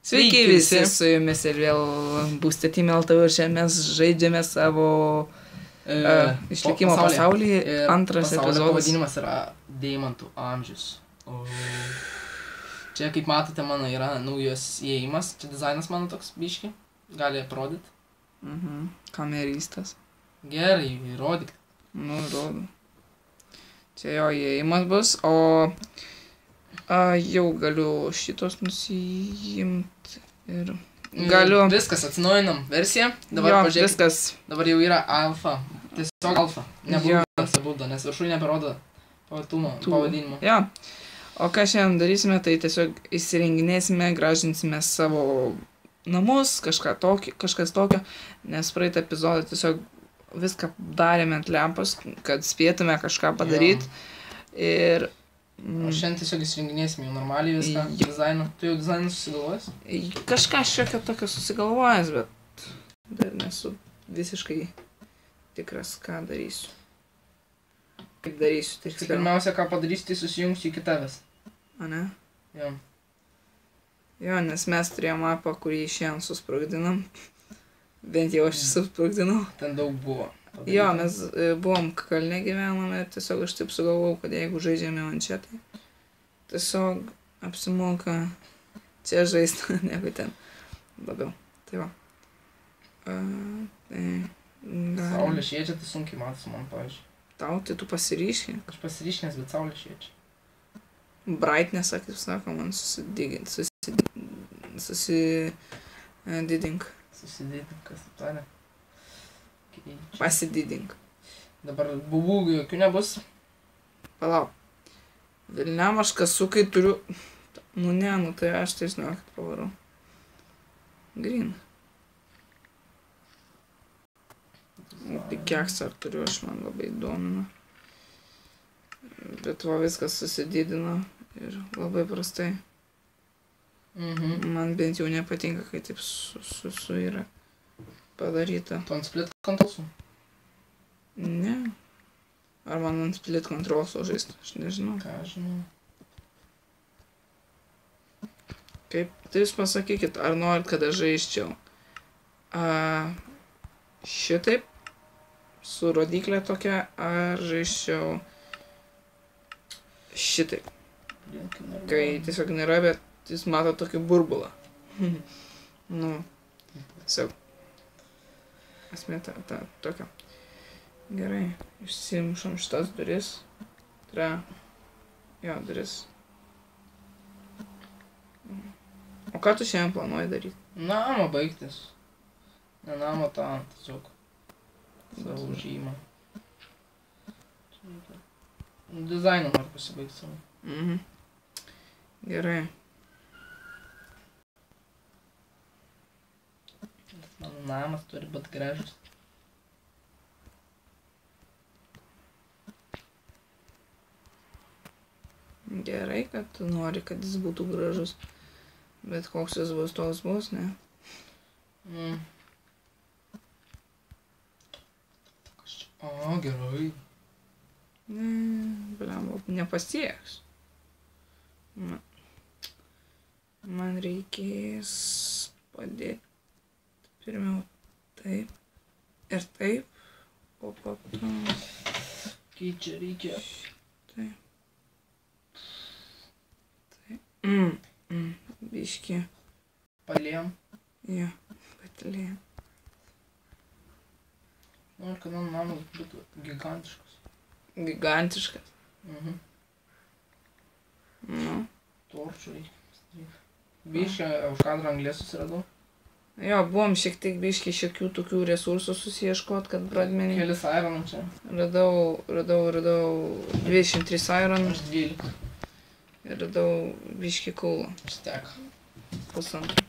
Sveiki visi, su jumis ir vėl būsite Team LT ir čia mes žaidžiame savo išlikimo pasaulyje. Antras epizodas. Pavadinimas yra Deimantų amžius. Čia, kaip matote, mano yra naujas įėjimas. Čia dizainas mano toks biški. Gali aprodyti. Kameristas. Gerai, įrodyk. Nu, rodo. Čia jo įėjimas bus, o jau galiu šitos nusijimti ir galiu... Viskas, atsinaujinam versiją. Dabar jo, pažiūrėk. viskas. Dabar jau yra alfa. Tiesiog alfa. Nebūda, nes viršui neberodo pavadinimo. Jo. O ką šiandien darysime, tai tiesiog įsirenginėsime, gražinsime savo namus, kažkas tokio, nes praeitą epizodą tiesiog viską darėme ant lempos, kad spėtume kažką padaryti. Ir... O šiandien tiesiog įsirenginėsime jau normaliai viską, dizainą. Tu jau dizainą susigalvojęs? Kažką šiokio tokio susigalvojęs, bet dar nesu visiškai tikras, ką darysiu. Kaip darysiu, tai tiksliau. Pirmiausia, ką padarysiu, tai susijungsiu iki tavęs. O ne? Jo. Jo, nes mes turėjom mapą, kurį šiandien susprogdinam. Bent jau aš susprogdinau. Ten daug buvo. Jo, mes buvom kalne gyvename ir tiesiog aš taip sugalvojau, kad jeigu žaidžiame man čia, tai tiesiog apsimoka čia žaisti, negu ten labiau. Tai va. Saulė šviečia, tai sunkiai matosi man, pavyzdžiui. Tau, tai tu pasiryški? Aš pasiryškinęs, bet saulė šviečia. Brightness, kaip sako, man susididink. Susididink, kas taip tarė. Pasididink. Dabar bubų jokių nebus. Palauk. Vilniam aš kasukai turiu... Nu ne, nu tai aš tai žinau, kad pavarau. Green. Pikeksą ar turiu, aš man labai domina. Bet va viskas susididino ir labai prastai. Man bent jau nepatinka, kai taip su yra padaryta. Tu ant split kontrolsų? Ne. Ar man ant split kontrolsų žaisti? Aš nežinau. Ką aš žinau. Kaip, tai jūs pasakykit, ar norit, kad aš žaisčiau šitaip, su rodiklė tokia, ar žaisčiau šitaip. Kai tiesiog nėra, bet jis mato tokį burbulą. Nu, tiesiog. Esmė tokia. Gerai, išsimušam šitas duris. Jo, duris. O ką tu šiandien planuoji daryti? Namą baigtis. Ne namą tą, tiesiog. Savo užėjimą. Dizainą noriu pasibaigti savo. Gerai. Mano namas turi būti gražus. Gerai, kad tu nori, kad jis būtų gražus. Bet koks jis bus, toks bus, ne? O, gerai. Bliam, nepasieks. Man reikės padėti. Pirmiau taip ir taip, o po to... Čia reikia. Taip. Biški. Palėjom? Jo, patalėjom. Noriu, kad mano namas būtų gigantiškas. Gigantiškas? Nu. Torčių reikia. Biški, už kadrą anglės susiradau. Jo, buvom šiek tiek biški šiokių tokių resursų susieškot, kad pradmenį. Kelis ironų čia. Radau 23 ironų. Aš 12. Ir radau biški kaulą. Steka. Pusantro.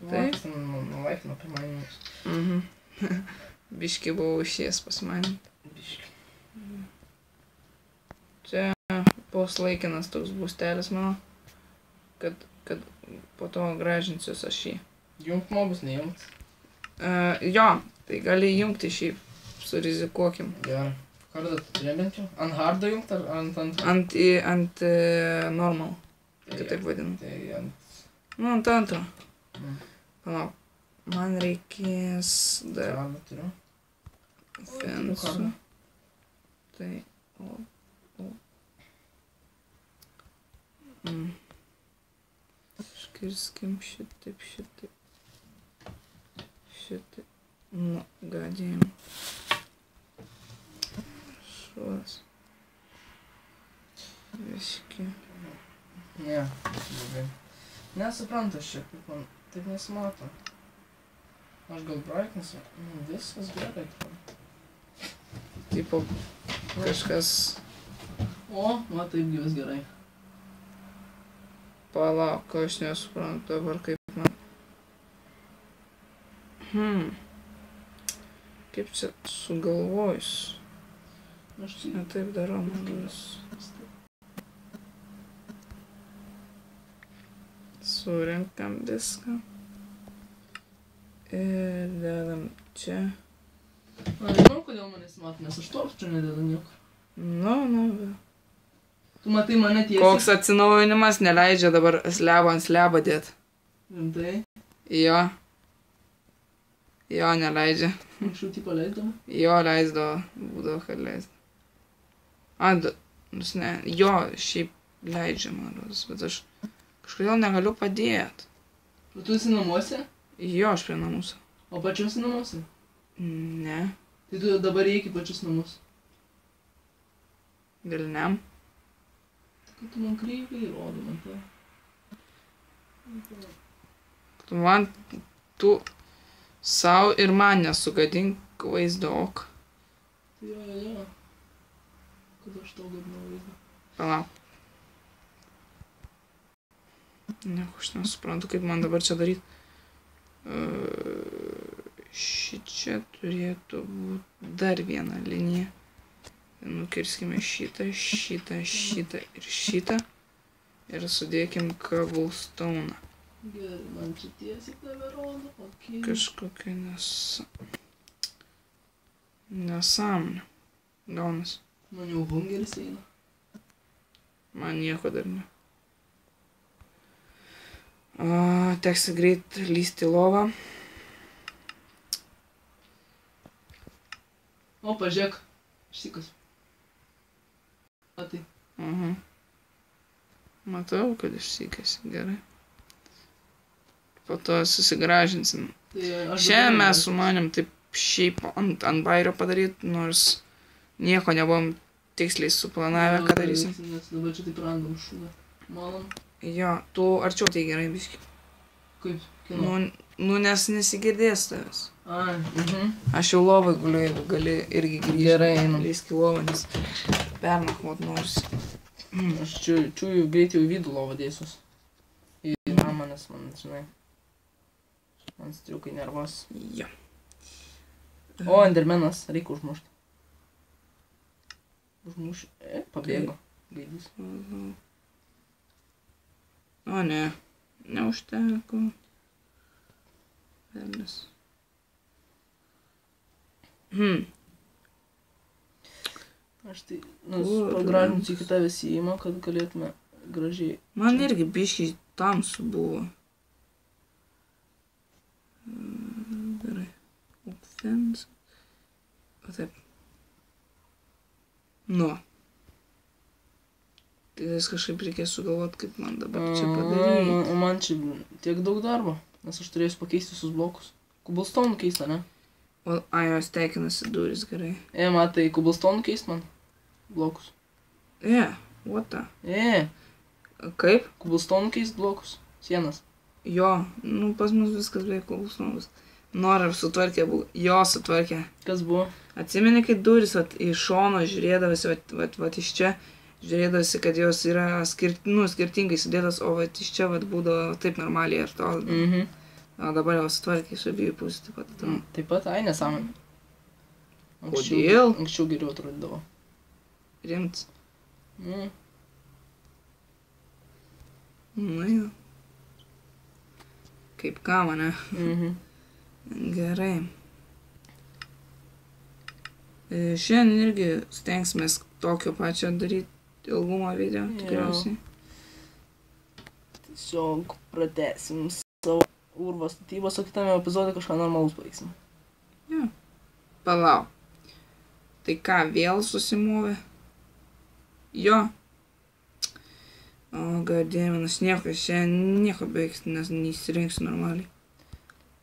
Taip. Nulaikino pirmąjį. Biški buvau išėjęs pasimainint. Biški. Čia bus laikinas toks būstelis mano, kad po to gražinsiuos aš jį. Jungt mobus, nejungt? Jo, tai gali jungti šiaip, surizikuokim. Gerai. Kardą tu turi bent jau? Ant hardo jungt ar ant... Ant normal, kitaip vadinu. Tai ant Nu, ant antro. Palauk. Man reikės dar Kardą turiu. fensų. Tai, Škirskim šitaip. Šitaip. Nu, gadėjim. Šuos. Viški. Ne, blogai. Nesuprantu aš čia, kaip man taip nesimato. Aš gal brightness'u, viskas gerai. Tipo, kažkas... O, va taipgi vis gerai. Palauk, aš nesuprantu dabar kaip man... Kaip čia sugalvojus? Aš čia... Ne taip darau, manus. Surinkam viską. Ir dedam čia. Na, nežinau, kodėl man nesimato, nes aš torf čia nededu nieko. Nu. Tu matai mane tiesiai. Koks atsinaujinimas neleidžia dabar slebą ant slebą dėt. Rimtai? Jo. Jo, neleidžia. Anksčiau tipo leisdavo? Jo, leisdavo. Būdavo, kad leisdavo. Ne. Jo, šiaip leidžia, man rodos, bet aš kažkodėl negaliu padėt. O tu esi namuose? Jo, aš prie namuose. O pačiuose namuose? Ne. Tai tu dabar eik į pačius namus. Vilniam. Kad tu man kreivai rodo, man tai. Tu sau ir man nesugadink vaizdo, ok. Jo. Kad aš tau gadinau vaizdą. Palauk. Ne, aš nesuprantu, kaip man dabar čia daryti. Šičia turėtų būti dar viena linija. Nukirskime šitą ir šitą. Ir sudėkim cobblestone'ą. Gerai, man čia tiesiai tave rodo, okei. Kažkokia nesąmonė. Gaunas. Man jau hungeris eina. Man nieko dar ne. Teks greit lysti į lovą. O, pažiūrėk. Išsikas. Matai. Matau, kad išsikasi. Gerai. Po to susigražinsim. Šiandien mes su manim taip šiaip ant bairio padaryt, nors nieko nebuvom tiksliai suplanavę, ką darysim. Nes dabar čia taip randam šūdą. Malom. Jo, tu arčiau tai gerai biški. Kaip? Kino? Nu, nes nesigirdės tavęs. Ai, Aš jau lovai guliu, jeigu gali irgi grįžti. Gerai, einam. Lysk į lovą, nes pernakvot nors. Aš čia greit jau į vidų lovą dėsius. Į namą, nes man, žinai, man striukai nervos. Jo. O, endermenas, reikia užmušti. Užmuši. Pabėgo. Gaidys. O, ne. Neužteko. Velnis. Aš tai, pagražinsiu iki tavęs įėjimą, kad galėtume gražiai. Man irgi biškiai tamsu buvo. Gerai. Fence. O taip. Nu. Tai vis kažkaip reikės sugalvoti, kaip man dabar čia padaryti. O man čia tiek daug darbo, nes aš turėsiu pakeisti visus blokus. Cobblestone keista, ne? O, jos tekinasi duris, gerai. Matai, cobblestone keist man blokus. What the? Kaip? Cobblestone keist blokus. Sienas. Jo, nu pas mus viskas beveik cobblestone. Nora sutvarkė, jo sutvarkė. Kas buvo? Atsimeni, kai duris iš šono žiūrėdavosi, iš čia žiūrėdavosi, kad jos yra skirtingai sudėtos, o iš čia būdavo taip normaliai ir to. O dabar jau sutvarkė iš abiejų pusių taip pat. Taip pat, nesąmonė. Kodėl? Anksčiau geriau atrodydavo. Rimts. Nu jau. Kaip ką, mane? Gerai. Šiandien irgi stengsimės tokio pačio daryti ilgumo video, tikriausiai. tiesiog pratęsim savo urvo statybos, o kitame epizode kažką normalus baigsim. Jo. Palauk. Tai ką, vėl susimovė? Jo. O, gadėminas, nieko baigs, nes neįsirinksiu normaliai.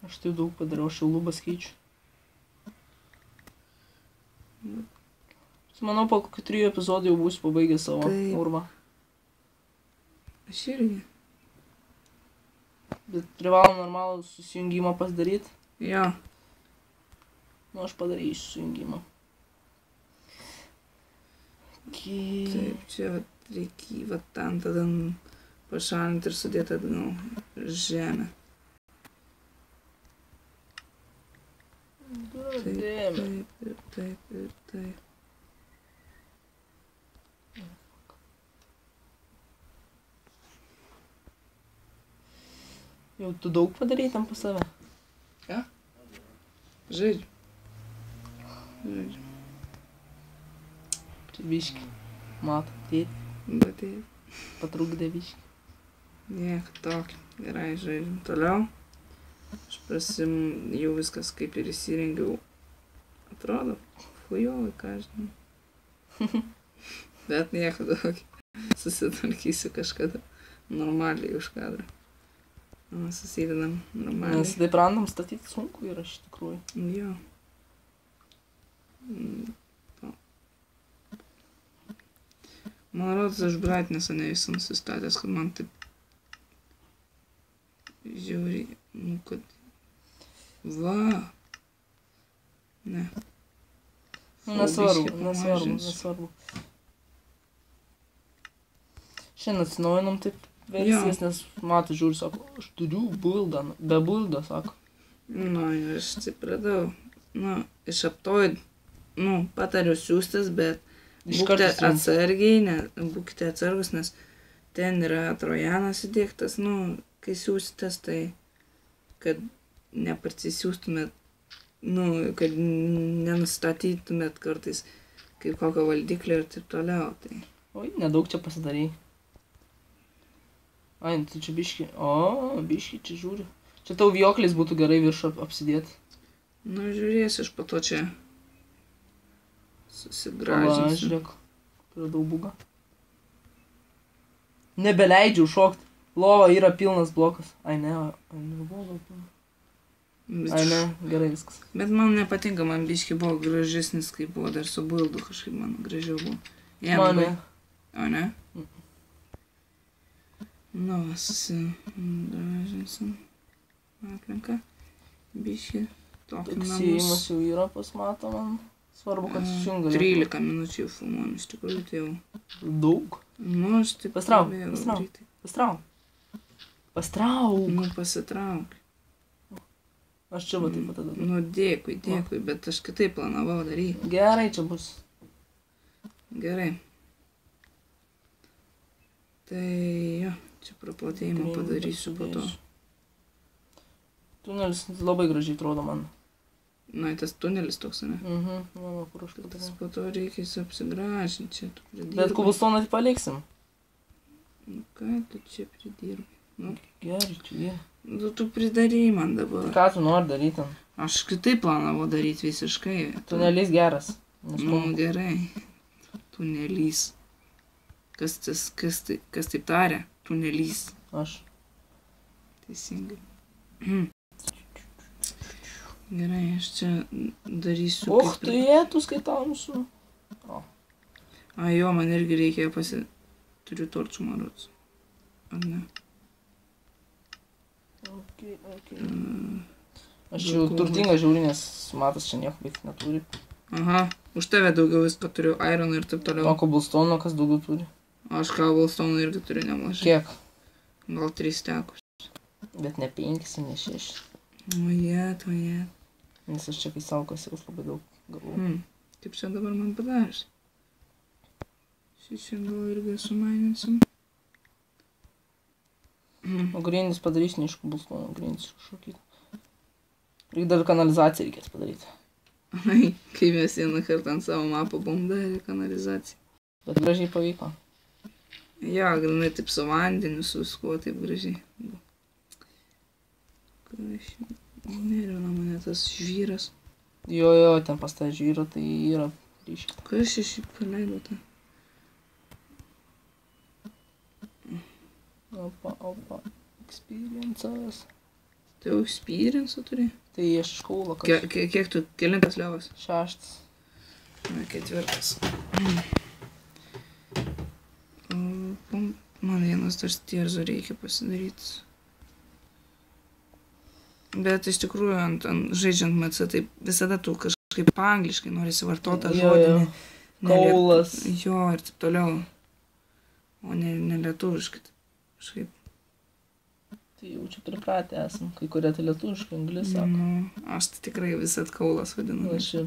Aš tai daug padariau, aš jau lubas keičiu. Manau, po kokių 3 epizodų jau būsiu pabaigęs savo urvą. Aš irgi. Bet privalom normalų susijungimą pasidaryti. Jo. Nu, aš padarysiu susijungimą. Taip, čia reikia va ten tada pašalinti ir sudėti atgal žemę. Taip. Jau tu daug padarei tam pas save? Ką? Žaidžiu. Čia biški. Mato, tėti. Bet tai Patrukdė biški. nieko tokio. Gerai, žaidžiam toliau. Aš jau viskas kaip ir įsirengiau. Atrodo, fujovai, ką žinau. Bet nieko tokio. Susitvarkysiu kažkada normaliai už kadrą. Susidedam normaliai. Nes taip randam statyti sunku yra iš tikrųjų. Jo. Man rodos, aš brightnessą ne visą nusistatęs, kad man taip žiauriai, kad... Va. Ne. Nesvarbu. Šiandien atsinaujinom taip versijas, nes mato žiūri, sako, aš turiu buldą, be buldo, sako. Nu, aš taip radau. Nu, iš aptoid, patariu siūstis, bet būkite atsargus, nes ten yra trojanas įdėktas, kai siūsitės, tai kad neparsisiūstumėt, kad nenustatytumėt kartais kaip kokio valdiklio ir taip toliau, tai. Oi, nedaug čia pasidarei. Ai, tai čia biški, biški čia žiūri. Čia tau vijoklis būtų gerai virš apsidėti. Nu, žiūrėsiu, aš po to čia susigražinsiu. Žiūrėk, turiu daug bugą. Nebeleidžiu šokti. Lova yra pilnas blokas. Ai, ne, buvo gal pilnas. Ai, ne, gerai viskas. Bet man nepatinka, man biški buvo gražesnis, kai buvo dar su buildu, kažkaip man gražiau buvo. Man ne. O ne? Nu, susigražinsim aplinką. Biški tokį namus. Taksėjimas jau yra pasmato man. Svarbu, kad susijunga. 13 minučių jau filmuojam, iš tikrųjų tai jau. Daug? Nu, aš taip Pastrauk. Nu, pasitrauk. Aš čia va taip pat tada. Nu, dėkui, bet aš kitaip planavau daryti. Gerai čia bus. Gerai. Tai jo, čia praplatėjimą padarysiu po to. Tunelis labai gražiai atrodo man. Na, tas tunelis toks, ne? Mano, kur aš Tas po to reikės apsigražinti, čia tu pridirbai. Bet kubustoną tai paliksim. Nu, ką tu čia pridirbai? Nu, gerai, čia gerai. Nu, tu pridarai man dabar. Ką tu nori daryti? Aš kitaip planavau daryti visiškai. Tunelis geras. Nu, gerai. Tunelys. Kas taip taria? Tunelys. Aš. Teisingai. Gerai, aš čia darysiu. Och, tu jėtus, kai tamsu. A, jo, man irgi reikia turiu torčių marots. Ar ne? Okay. Aš jau turtingas žiaurinės, matas čia nieko veikti neturi. Aha, už tave daugiau visko turiu, ironą ir taip toliau. O cobblestone'o kas daugiau turi? Aš cobblestone'o irgi turiu nemažai. Kiek? Gal 3 tekus. Bet ne 5, ne 6. Ojet. Nes aš čia kai savo kasiaus labai daug galvoju. Kaip čia dabar man padarys? Šį gal irgi sumaininsim. O grindis padarys ne iš cobblestone'o, grindis kažkokį. Reikia dar kanalizaciją reikės padaryti. Ai, kai mes vieną kartą ant savo mapą buvom darę kanalizaciją. Bet gražiai pavyko. Jo, grinai taip su vandeniu, su viskuo taip gražiai. Nervina mane tas žvyras. Jo, ten pas tą žvyrą, tai yra ryškiai. Kas čia šį paleido tą? Opa. Experiences. Tai jau experience turi? Tai aš iš Kauno kas. Kiek tu, kelintas liovas? 6. Na, 4. Man vienas dar stierzų reikia pasidaryti. Bet iš tikrųjų, žaidžiant MC, tai visada tu kažkaip angliškai norisi vartoti tą žodį. Kaulas. Jo, ir taip toliau. O ne lietuviškai. Kažkaip. Tai jau čia pripratę esam. Kai kurie tai lietuviškai, anglis sako. Aš tai tikrai visat kaulas vadinu. Aš ir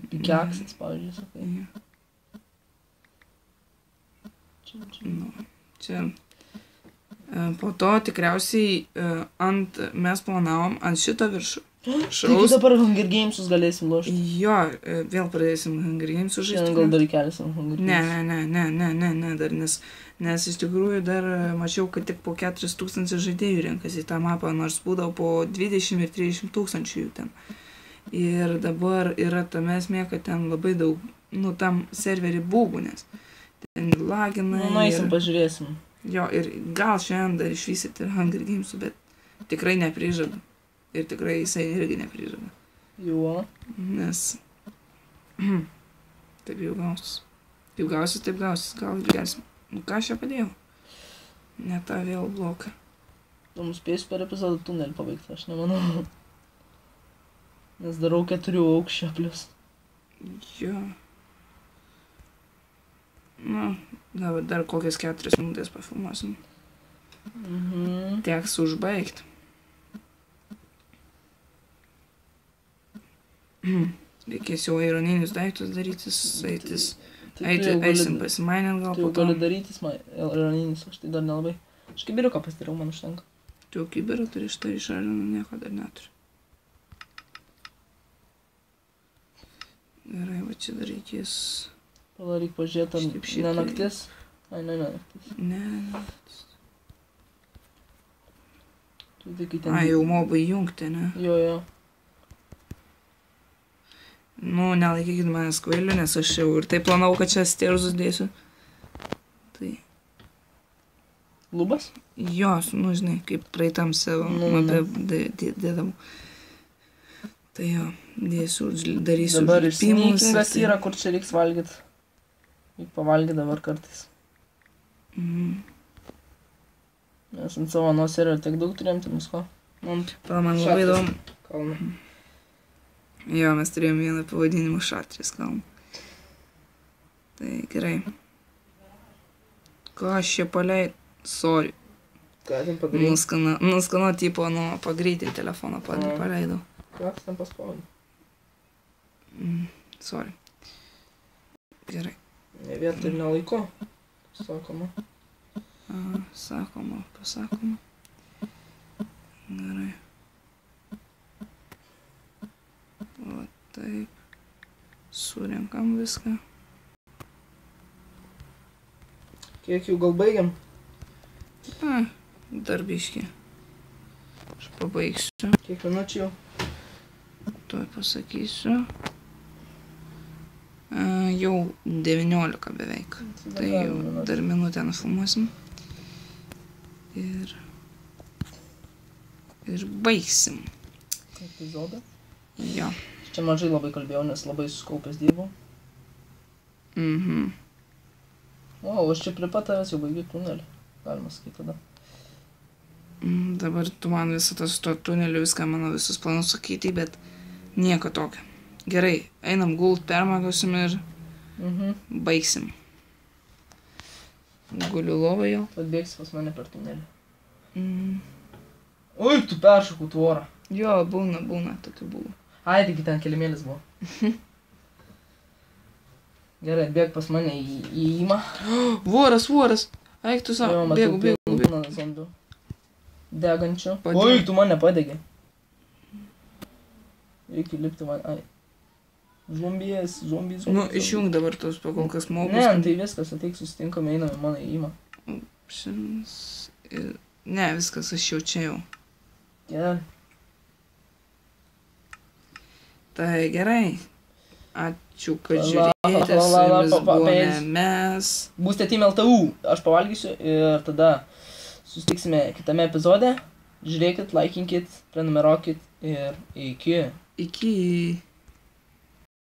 pikeksas, pavyzdžiui, sakai. Čia. Po to tikriausiai mes planavom ant šito viršų. Taigi dabar Hunger Gamesus galėsim lošti. Jo, vėl pradėsim Hunger Gamesus žaisti. Šiandien gal dar įkelsim Hunger Gamesus. Ne, dar, nes iš tikrųjų dar mačiau, kad tik po 4000 žaidėjų renkasi į tą mapą, nors būdavo po 20 ir 30 tūkstančių jų ten. Ir dabar yra tame esmė, kad ten labai daug, tam serverį būbų, nes ten ir lagina. Nueisim, pažiūrėsim. Jo, ir gal šiandien dar išvysit ir Hunger Gamesų, bet tikrai neprižadu. Ir tikrai jisai irgi neprižada. Jo. Nes taip jau gausis. Taip gausis, gal ir gersim. Ką aš čia padėjau? Ne tą vėl bloką. Tu mums spėsiu per epizodą tunelį pabaigti, aš nemanau. Nes darau 4 aukščio plius. Jo. Dar kokias 4 minutės pafilmuosim. Teks užbaigti. Reikės jau ironinius daiktus darytis, eisim pasimainint gal po to. Tu gali darytis ironinius, aš tai dar nelabai. Aš kibiriuką pasidariau, man užtenka. Tu jau kibirą turi, štai išarinų nieko dar neturi. Gerai, va čia dar reikės... Padaryk pažiūrėti, ne naktis? Ai, ne naktis. Ne naktis. Ai, jau mobai jungti, ne? Jo. Nelaikykit manęs kvailiu, nes aš jau ir taip planau, kad čia stierzus dėsiu. Tai... Lubas? Jo, žinai, kaip praeitam savo mapę dėdam. Tai jo, dėsiu, darysiu. Dabar ir snykingas yra, kur čia reiks valgyt. Reik pavalgyt dabar kartais. Mes ant savo nuoserio tiek daug turėjom, tai visko. Man labai įdomu. Kalną. Jo, mes turėjom vieną pavadinimą Šatrijos kalną. Tai gerai. Ką aš čia paleid? Sorry. Ką ten padarėjai? Nuskano tipo, pagreitai telefoną paleidau. Ką ten paspaudai? Sorry. Gerai. Ne vietą ir nelaiko, sakoma. Pasakoma. Gerai. O taip. Surenkam viską. Kiek jau gal baigiam? Dar biškį. Aš pabaigsiu. Kiek minučių jau? Tuoj pasakysiu. Jau 19 beveik. Tai jau dar minutę nufilmuosim. Ir baigsim. Epizodą? Jo. Čia mažai labai kalbėjau, nes labai suskaupęs dirbau. O, aš čia prie pat tavęs jau baigiu tunelį. Galima sakyti tada. Dabar tu man visą tas to tuneliu, viską mano visus planus sakyti, bet nieko tokio. Gerai, einam gult, permagausim ir baigsim. Guliu lovą jau. Atbėgsi pas mane per tunelį. Oi, tu peršokau tvorą. Jo, būna, tokių buvo. Ai, taigi ten kelimėlis buvo. Gerai, bėg pas mane į įimą. Voras! Eik tu savo, bėgu. Būna zombių. Degančių. Oi, tu mane padegi. Reikia lipti man, ai. Zombies. Nu, išjung dabar tos pakol kas Ne, mokus. tai viskas, ateik susitinkame, einame mano įimą. Ne, viskas, aš jau čia jau. Gerai. Tai gerai. Ačiū, kad La, žiūrėjote, su la, la, jumis buvome paeis. mes. Būsite Team LTU, aš pavalgysiu ir tada susitiksime kitame epizode. Žiūrėkit, laikinkit, prenumeruokit ir iki. Iki.